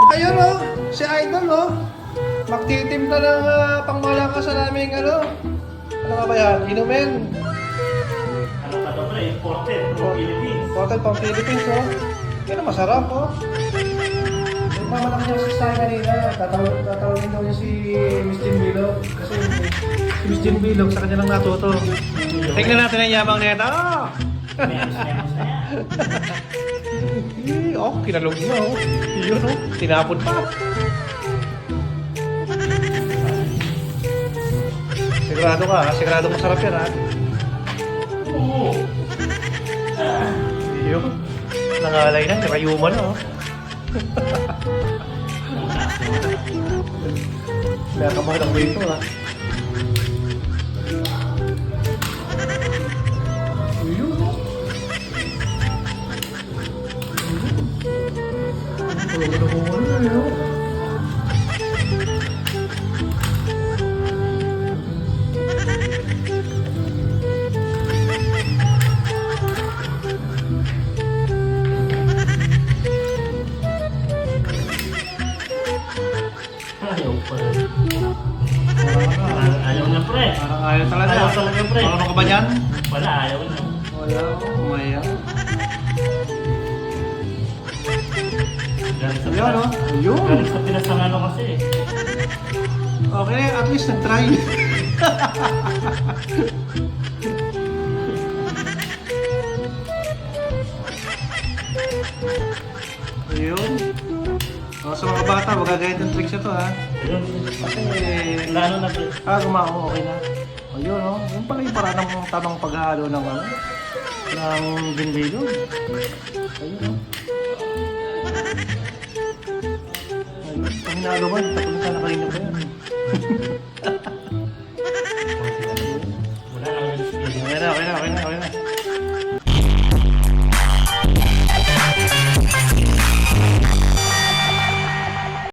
Ayun oh, si Idol oh. Magtitim na ng pangmalakas sa naming ano. Ano nga ba yan? Inumin. Ano ka to pre? Imported from Philippines. Hotel pang Philippines oh. Yan ang masarap oh. Nagmamalaki niya si Stein kanina. Tatawagin daw niya si Miss Jean Bilog. Kasi si Miss Jean Bilog sa kanya lang natuto. Tingnan natin ang yamang neta. Menos na yan. Oh, kinalog niya oh. Yun oh, tinapon pa. Sigurado ka ha? Sigurado masarap yan ha? Oo. Yun. Nangalay na, nakayuma na oh. Kaya ka mahal ang dito ha. Yun oh. Ayaw pa rin. Ayaw na pre. Parang ayaw talaga. Ayaw talaga, pre. Ano ka ba dyan? Wala, ayaw na. Wala, umaya. Galing sa Ayun oh. Ayun. Galing sa Pinas ang ano kasi. Okay, at least nag-try. Ayun. O, sa mga bata, magagayad ng tricks ito ha. Ayun. Kasi, Lalo na pre. gumako, okay na. Ayun o, yun pala yung paraan ng tamang paghahalo ng ano, ng ginbilog. Ayun o. Ayun, pag hinalo mo, tapos na kanina ba yan? Wala lang. Okay na, okay na, okay na, okay